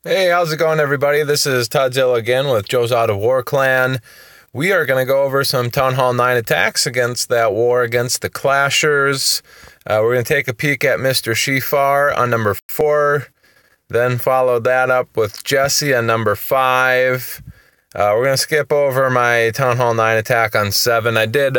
Hey, how's it going, everybody? This is Zilla again with Joe's Out of War Clan. We are going to go over some Town Hall 9 attacks against that war against the Clashers. We're going to take a peek at Mr. Shifar on number 4, then follow that up with Jesse on number 5. We're going to skip over my Town Hall 9 attack on 7. I did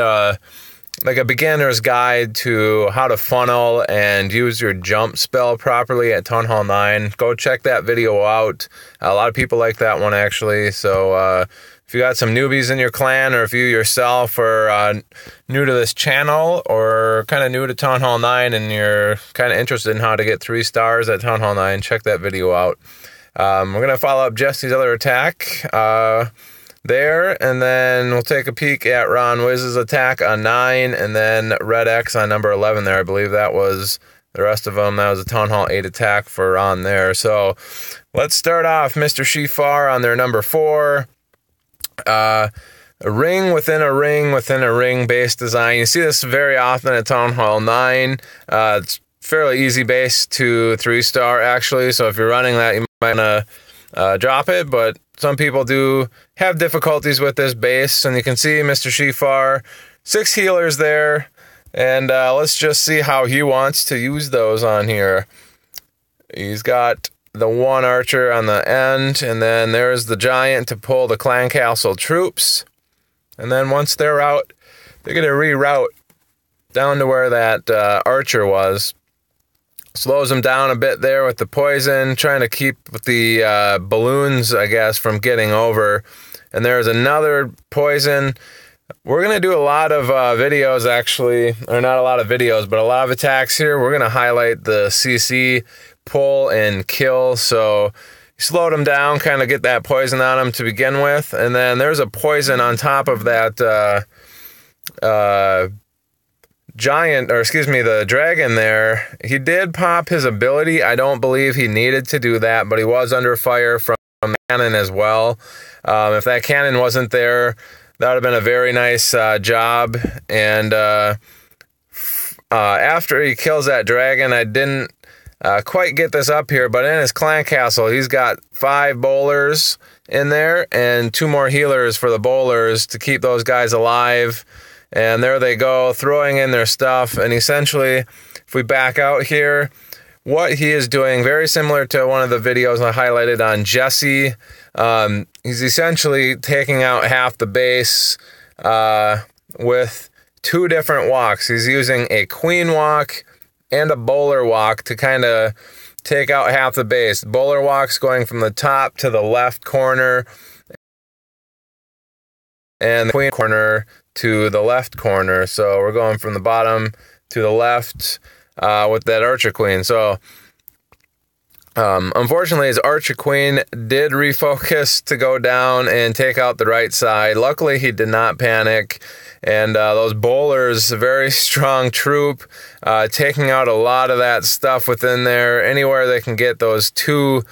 like a beginner's guide to how to funnel and use your jump spell properly at Town Hall 9. Go check that video out. A lot of people like that one, actually. So if you got some newbies in your clan, or if you yourself are new to this channel or kind of new to Town Hall 9 and you're kind of interested in how to get 3 stars at Town Hall 9, check that video out. We're going to follow up Jesse's other attack there, and then we'll take a peek at Ron Wiz's attack on 9, and then RedX on number 11 there. I believe that was the rest of them. That was a Town Hall 8 attack for Ron there. So let's start off Mr. Shifar on their number 4. A ring within a ring within a ring base design. You see this very often at Town Hall 9. It's fairly easy base to 3-star, actually, so if you're running that, you might want to drop it, but some people do have difficulties with this base, and you can see Mr. Shifar, 6 healers there, and let's just see how he wants to use those on here. He's got the 1 archer on the end, and then there's the giant to pull the clan castle troops, and then once they're out, they're going to reroute down to where that archer was. Slows them down a bit there with the poison, trying to keep the balloons, I guess, from getting over. And there's another poison. We're going to do a lot of videos, actually, or not a lot of videos, but a lot of attacks here. We're going to highlight the CC, pull, and kill. So slow them down, kind of get that poison on them to begin with. And then there's a poison on top of that the dragon there. He did pop his ability. I don't believe he needed to do that, but he was under fire from the cannon as well. If that cannon wasn't there, that would have been a very nice job. And after he kills that dragon, I didn't quite get this up here, but in his clan castle, he's got 5 bowlers in there and 2 more healers for the bowlers to keep those guys alive. And there they go, throwing in their stuff. And essentially, if we back out here, what he is doing, very similar to one of the videos I highlighted on Jesse. He's essentially taking out half the base with 2 different walks. He's using a queen walk and a bowler walk to kind of take out half the base. The bowler walk's going from the top to the left corner, and the queen corner to the left corner. So we're going from the bottom to the left with that archer queen. So unfortunately, his archer queen did refocus to go down and take out the right side. Luckily, he did not panic. And those bowlers, a very strong troop, taking out a lot of that stuff within there. Anywhere they can get those 2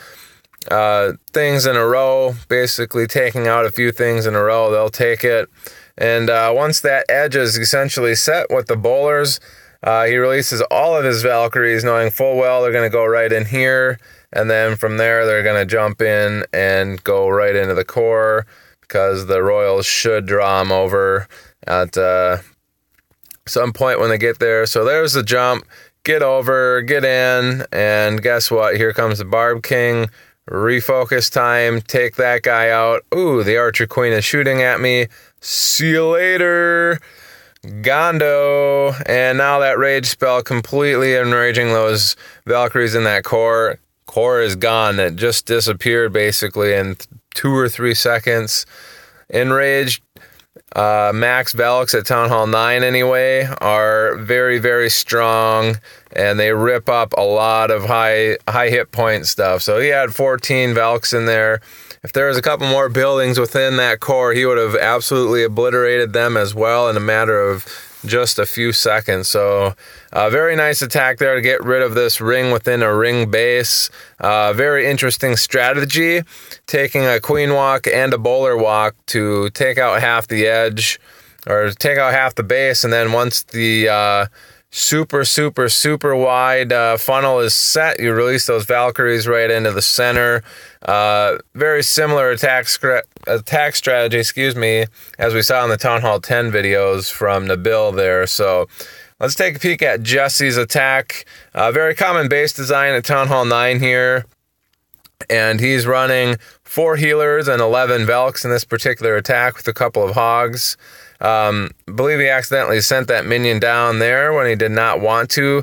things in a row, basically taking out a few things in a row, they'll take it. And once that edge is essentially set with the bowlers, he releases all of his Valkyries, knowing full well they're going to go right in here. And then from there, they're going to jump in and go right into the core, because the Royals should draw them over at some point when they get there. So there's the jump. Get over, get in, and guess what? Here comes the Barb King. Refocus time. Take that guy out. Ooh, the Archer Queen is shooting at me. See you later, Gondo. And now that rage spell completely enraging those Valkyries in that core. Core is gone. It just disappeared basically in 2 or 3 seconds. Enraged max Valks at Town Hall 9 anyway are very, very strong, and they rip up a lot of high hit point stuff. So he had 14 Valks in there. If there was a couple more buildings within that core, he would have absolutely obliterated them as well in a matter of just a few seconds. So very nice attack there to get rid of this ring within a ring base. Very interesting strategy, taking a queen walk and a bowler walk to take out half the edge, or take out half the base, and then once the super wide funnel is set. You release those Valkyries right into the center. Very similar attack strategy, as we saw in the Town Hall 10 videos from Nabil there. So let's take a peek at Jesse's attack. Very common base design at Town Hall 9 here. And he's running 4 healers and 11 Velks in this particular attack with a couple of hogs. Believe he accidentally sent that minion down there when he did not want to.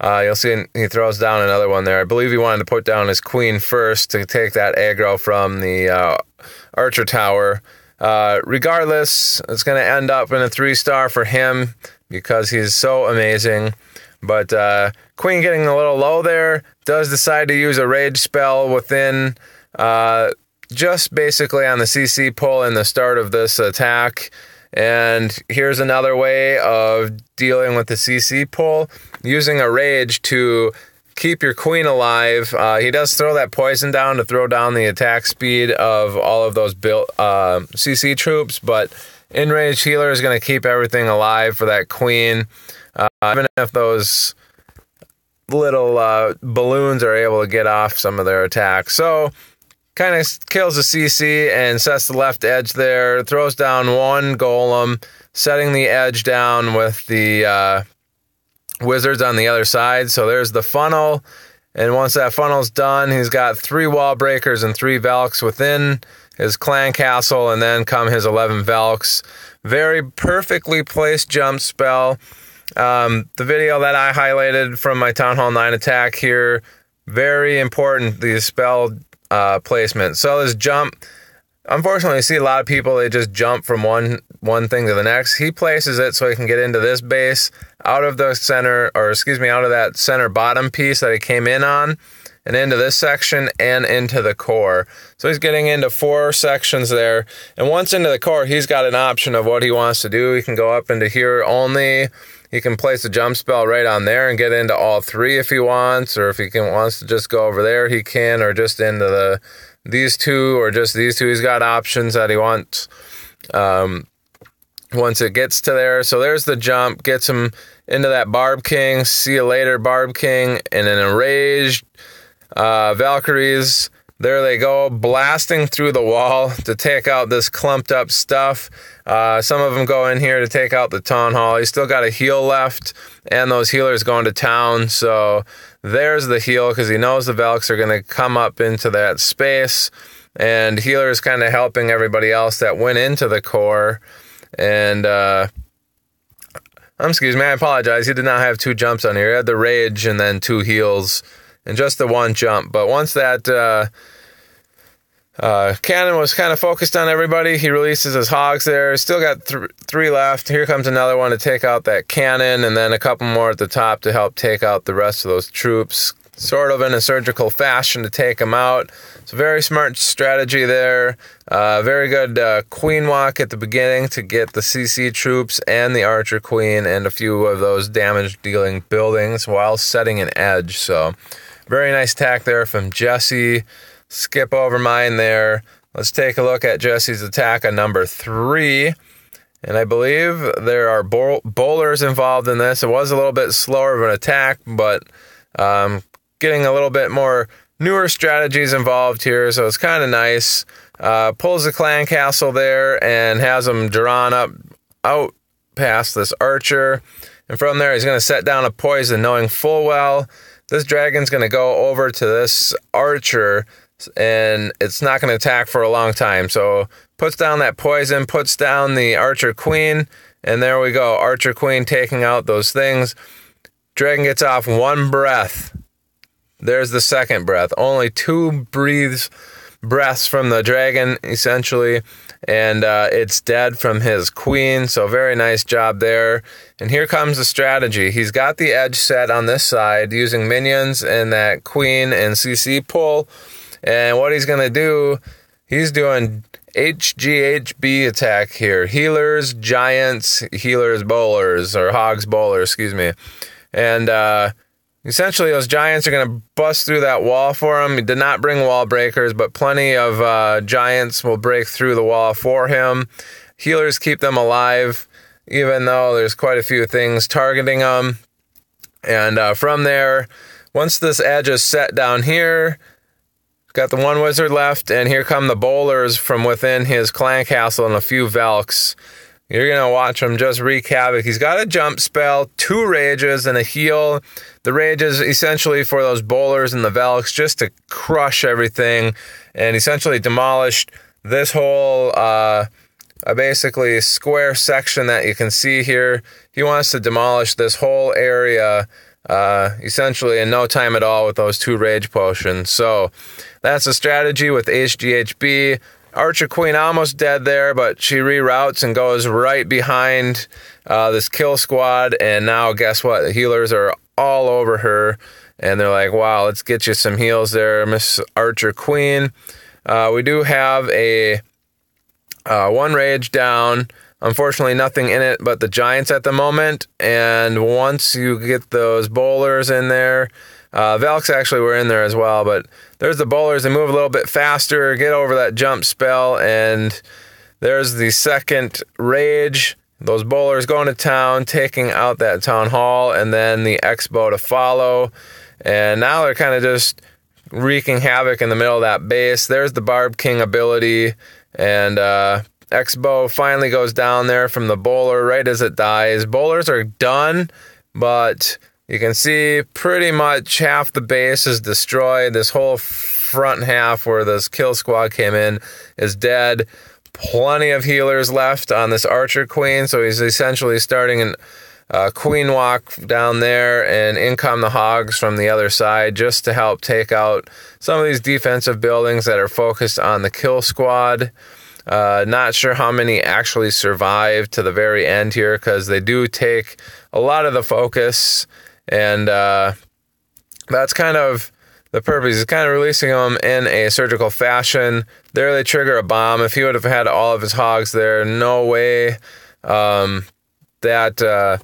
You'll see he throws down another one there. I believe he wanted to put down his queen first to take that aggro from the archer tower. Regardless, it's going to end up in a 3-star for him because he's so amazing. But queen getting a little low there, does decide to use a rage spell within just basically on the CC pull in the start of this attack. And here's another way of dealing with the CC pull, using a rage to keep your queen alive. He does throw that poison down to throw down the attack speed of all of those CC troops, but enraged healer is going to keep everything alive for that queen, even if those little balloons are able to get off some of their attacks. So kind of kills the CC and sets the left edge there, throws down one golem, setting the edge down with the wizards on the other side. So there's the funnel, and once that funnel's done, he's got 3 wall breakers and 3 Velks within his clan castle, and then come his 11 Velks. Very perfectly placed jump spell. The video that I highlighted from my Town Hall 9 attack here, very important, the spell placement. So this jump, unfortunately, you see a lot of people, they just jump from one thing to the next. He places it so he can get into this base out of the center, or out of that center bottom piece that he came in on, and into this section and into the core. So he's getting into 4 sections there. And once into the core, he's got an option of what he wants to do. He can go up into here only. He can place a jump spell right on there and get into all 3 if he wants, or if he wants to just go over there, he can, or just into these 2, or just these 2. He's got options that he wants once it gets to there. So there's the jump, gets him into that Barb King. See you later, Barb King. And an enraged Valkyries. There they go, blasting through the wall to take out this clumped up stuff. Some of them go in here to take out the Town Hall. He's still got a heal left, and those healers going to town. So there's the heal, because he knows the Velks are going to come up into that space. And healer's kind of helping everybody else that went into the core. And, excuse me, I apologize. He did not have 2 jumps on here. He had the rage and then 2 heals and just the 1 jump. But once that cannon was kind of focused on everybody, he releases his hogs there. Still got 3 left. Here comes another one to take out that cannon, and then a couple more at the top to help take out the rest of those troops, sort of in a surgical fashion to take them out. It's a very smart strategy there. Very good queen walk at the beginning to get the CC troops and the archer queen and a few of those damage-dealing buildings while setting an edge. So very nice attack there from Jesse. Skip over mine there. Let's take a look at Jesse's attack on number 3. And I believe there are bowlers involved in this. It was a little bit slower of an attack, but getting a little bit more newer strategies involved here, so it's kind of nice. Pulls the clan castle there and has them drawn up out past this archer. And from there, he's going to set down a poison, knowing full well this dragon's going to go over to this archer, and it's not going to attack for a long time. So puts down that poison, puts down the archer queen, and there we go. Archer queen taking out those things. Dragon gets off 1 breath. There's the second breath. Only 2 breaths from the dragon, essentially, and it's dead from his queen. So very nice job there. And here comes the strategy. He's got the edge set on this side using minions and that queen and CC pull. And what he's going to do, he's doing HGHB attack here. Healers, giants, healers, bowlers, or hogs, bowlers, excuse me. And essentially, those giants are going to bust through that wall for him. He did not bring wall breakers, but plenty of giants will break through the wall for him. Healers keep them alive, even though there's quite a few things targeting them. And from there, once this edge is set down here, got the one wizard left, and here come the bowlers from within his clan castle and a few Velks. You're going to watch him just wreak havoc. He's got a jump spell, 2 rages, and a heal. The rage is essentially for those bowlers and the Velks just to crush everything and essentially demolish this whole basically square section that you can see here. He wants to demolish this whole area essentially in no time at all with those 2 rage potions. So that's the strategy with HGHB. Archer Queen almost dead there, but she reroutes and goes right behind this kill squad. And now guess what? The healers are all over her. And they're like, wow, let's get you some heals there, Miss Archer Queen. We do have a 1 rage down. Unfortunately, nothing in it but the giants at the moment. And once you get those bowlers in there, Velks actually were in there as well, but there's the bowlers. They move a little bit faster, get over that jump spell, and there's the second rage. Those bowlers going to town, taking out that town hall, and then the X-bow to follow. And now they're kind of just wreaking havoc in the middle of that base. There's the Barb King ability, and X-bow finally goes down there from the bowler right as it dies. Bowlers are done, but you can see pretty much half the base is destroyed. This whole front half where this kill squad came in is dead. Plenty of healers left on this Archer Queen, so he's essentially starting a queen walk down there, and in come the hogs from the other side just to help take out some of these defensive buildings that are focused on the kill squad. Not sure how many actually survive to the very end here, because they do take a lot of the focus. And that's kind of the purpose. He's kind of releasing them in a surgical fashion. There they trigger a bomb. If he would have had all of his hogs there, no way that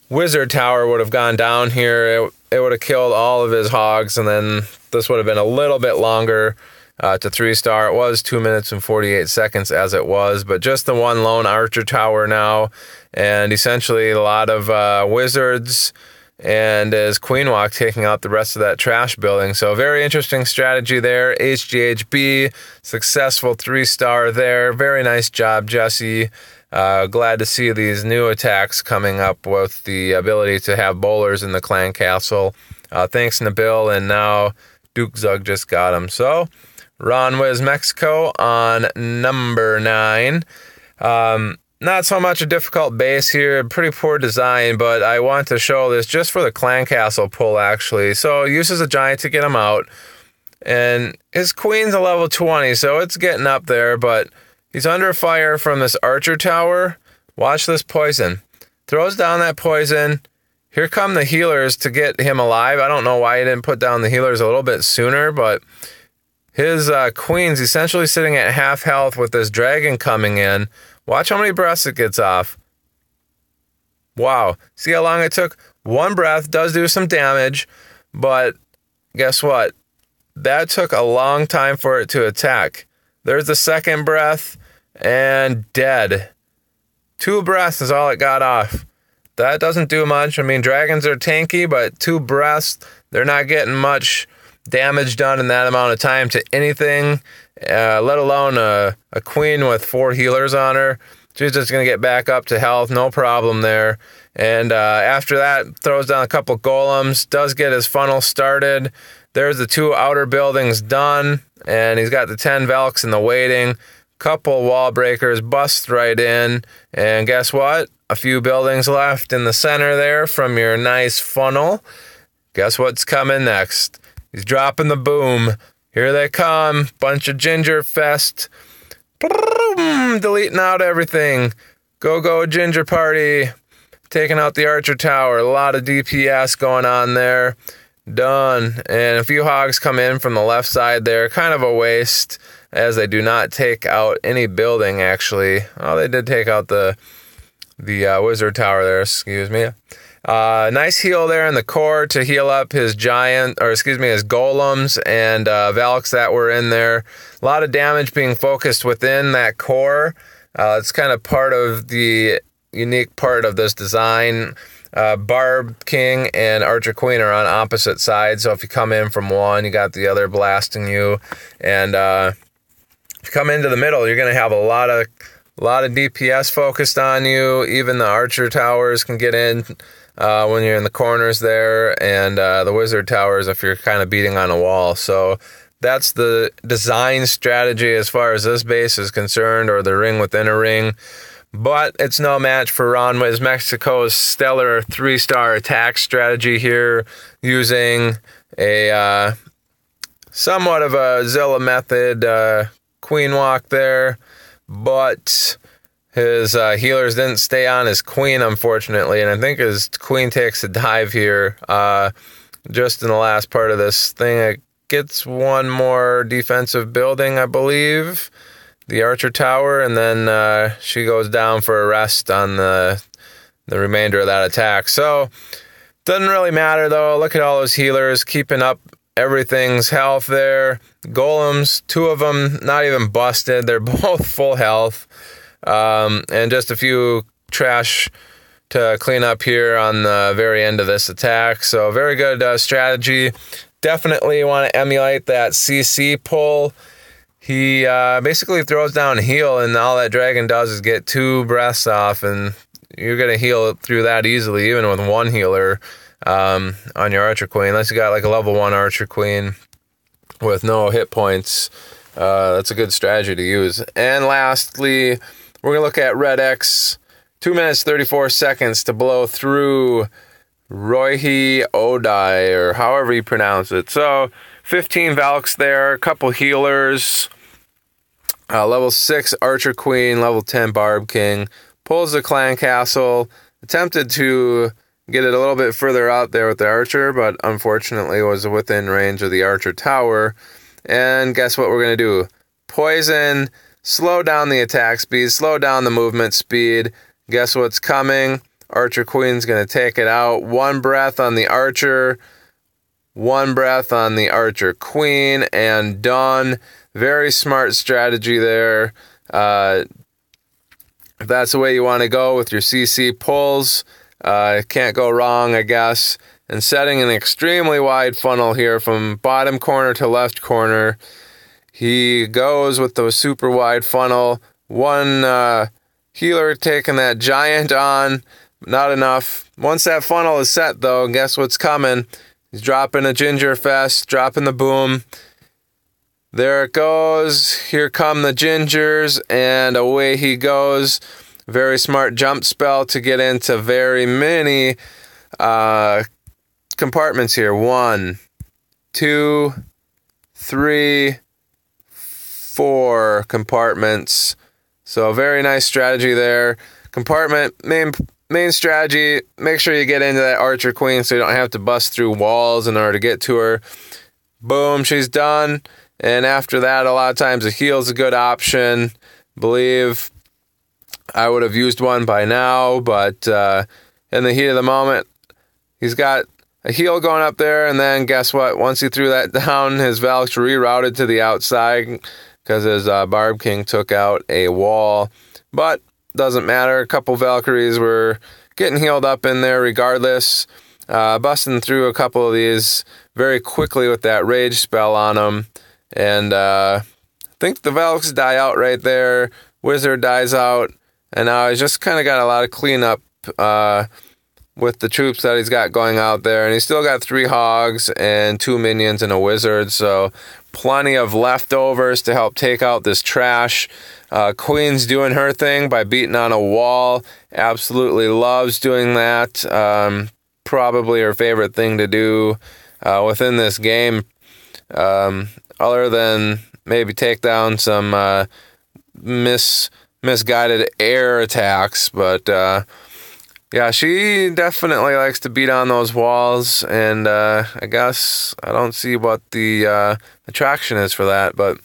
wizard tower would have gone down here. It would have killed all of his hogs, and then this would have been a little bit longer to 3-star. It was 2 minutes and 48 seconds as it was, but just the one lone archer tower now, and essentially a lot of wizards and his queen walk taking out the rest of that trash building. So very interesting strategy there. HGHB, successful 3-star there. Very nice job, Jesse. Glad to see these new attacks coming up with the ability to have bowlers in the clan castle. Thanks, Nabil, and now Duke Zug just got him. So Ron Wiz Mexico on number 9. Not so much a difficult base here, pretty poor design, but I want to show this just for the clan castle pull, actually. So he uses a giant to get him out, and his queen's a level 20, so it's getting up there, but he's under fire from this archer tower. Watch this poison. Throws down that poison. Here come the healers to get him alive. I don't know why he didn't put down the healers a little bit sooner, but his queen's essentially sitting at half health with this dragon coming in. Watch how many breaths it gets off. Wow. See how long it took? 1 breath does do some damage, but guess what? That took a long time for it to attack. There's the second breath, and dead. 2 breaths is all it got off. That doesn't do much. I mean, dragons are tanky, but 2 breaths, they're not getting much damage done in that amount of time to anything, let alone a queen with 4 healers on her. She's just going to get back up to health, no problem there. And after that, throws down a couple golems, does get his funnel started. There's the 2 outer buildings done, and he's got the 10 Velks in the waiting. Couple wall breakers, bust right in, and guess what? A few buildings left in the center there from your nice funnel. Guess what's coming next? He's dropping the boom. Here they come. Bunch of ginger fest. Deleting out everything. Go ginger party. Taking out the archer tower. A lot of DPS going on there. Done. And a few hogs come in from the left side there. Kind of a waste, as they do not take out any building, actually. Oh, they did take out the wizard tower there, excuse me. Nice heal there in the core to heal up his his golems and Velks that were in there. A lot of damage being focused within that core. It's kind of part of the unique part of this design. Barb King and Archer Queen are on opposite sides, so if you come in from one, you got the other blasting you, and if you come into the middle, you're going to have a lot of DPS focused on you. Even the Archer towers can get in when you're in the corners there, and the Wizard towers if you're kind of beating on a wall. So that's the design strategy as far as this base is concerned, or the ring within a ring. But it's no match for Ron Wiz Mexico's stellar 3-star attack strategy here, using a somewhat of a Zilla method queen walk there, but his healers didn't stay on his queen, unfortunately, and I think his queen takes a dive here just in the last part of this thing. It gets one more defensive building, I believe, the Archer Tower, and then she goes down for a rest on the remainder of that attack. So, doesn't really matter, though. Look at all those healers keeping up everything's health there. Golems, 2 of them, not even busted. They're both full health. And just a few trash to clean up here on the very end of this attack. So, very good strategy. Definitely want to emulate that CC pull. He basically throws down a heal, and all that dragon does is get 2 breaths off, and you're going to heal through that easily, even with 1 healer on your Archer Queen. Unless you got like a level 1 Archer Queen with no hit points. That's a good strategy to use. And lastly, we're going to look at RedX. 2 minutes, 34 seconds to blow through Roihi Odai, or however you pronounce it. So, 15 Valks there, a couple healers, level 6 Archer Queen, level 10 Barb King, pulls the clan castle, attempted to get it a little bit further out there with the Archer, but unfortunately was within range of the Archer Tower. And guess what we're going to do? Poison, slow down the attack speed, slow down the movement speed. Guess what's coming? Archer Queen's going to take it out. 1 breath on the Archer, 1 breath on the Archer Queen, and done. Very smart strategy there. If that's the way you want to go with your CC pulls, can't go wrong, I guess. And setting an extremely wide funnel here from bottom corner to left corner. He goes with the super wide funnel. 1 healer taking that giant on. Not enough. Once that funnel is set, though, guess what's coming? He's dropping a Ginger Fest, dropping the boom. There it goes. Here come the Gingers, and away he goes. Very smart jump spell to get into very many compartments here. 1, 2, 3, 4 compartments. So very nice strategy there. Compartment, main strategy, make sure you get into that Archer Queen so you don't have to bust through walls in order to get to her. Boom, she's done. And after that, a lot of times a heal's a good option. Believe I would have used one by now, but in the heat of the moment, he's got a heal going up there, and then guess what? Once he threw that down, his Valks rerouted to the outside because his Barb King took out a wall. But doesn't matter. A couple Valkyries were getting healed up in there regardless. Busting through a couple of these very quickly with that rage spell on them. And I think the Valks die out right there. Wizard dies out. And now he's just kind of got a lot of cleanup with the troops that he's got going out there. And he's still got 3 hogs and 2 minions and a wizard. So plenty of leftovers to help take out this trash. Queen's doing her thing by beating on a wall. Absolutely loves doing that. Probably her favorite thing to do within this game. Other than maybe take down some misguided air attacks. But yeah, she definitely likes to beat on those walls. And I guess I don't see what the attraction is for that. But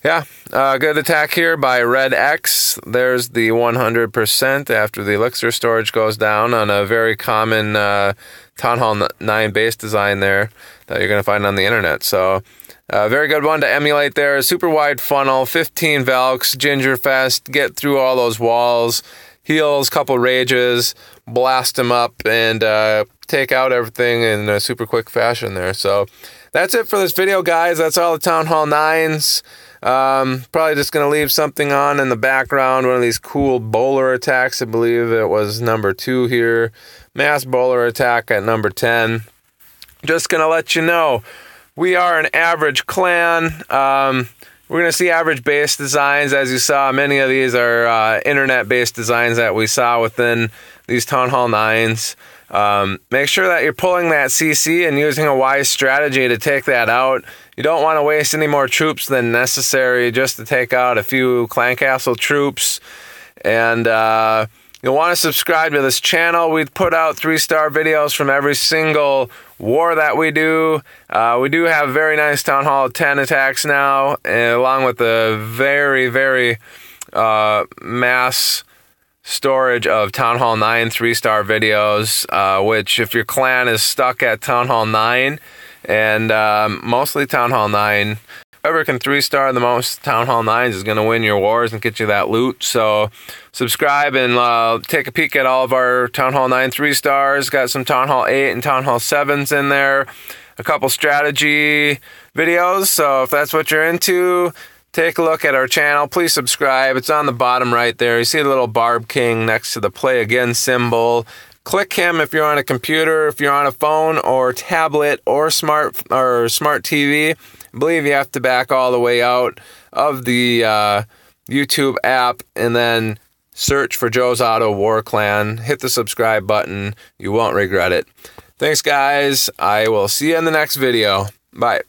yeah, good attack here by RedX. There's the 100% after the elixir storage goes down on a very common Town Hall 9 base design there that you're going to find on the internet. So, very good one to emulate there. Super wide funnel, 15 Valks, Gingerfest, get through all those walls, heals, couple rages, blast them up, and take out everything in a super quick fashion there. So that's it for this video, guys. That's all the Town Hall 9s. Probably just going to leave something on in the background. One of these cool bowler attacks. I believe it was number 2 here. Mass bowler attack at number 10. Just going to let you know, we are an average clan. We're going to see average base designs. As you saw, many of these are internet-based designs that we saw within these Town Hall 9s. Make sure that you're pulling that CC and using a wise strategy to take that out. You don't want to waste any more troops than necessary just to take out a few clan castle troops. And you'll want to subscribe to this channel. We put out 3-star videos from every single war that we do. We do have very nice Town Hall 10 attacks now, along with the very, very mass storage of Town Hall 9 3-star videos, which if your clan is stuck at Town Hall 9, and mostly Town Hall 9, whoever can 3-star the most Town Hall 9s is going to win your wars and get you that loot. So subscribe and take a peek at all of our Town Hall 9 3-stars. Got some Town Hall 8 and Town Hall 7s in there. A couple strategy videos. So if that's what you're into, take a look at our channel. Please subscribe. It's on the bottom right there. You see the little Barb King next to the play again symbol. Click him if you're on a computer, if you're on a phone or tablet or smart TV. I believe you have to back all the way out of the YouTube app and then search for Joe's Auto War Clan. Hit the subscribe button. You won't regret it. Thanks, guys. I will see you in the next video. Bye.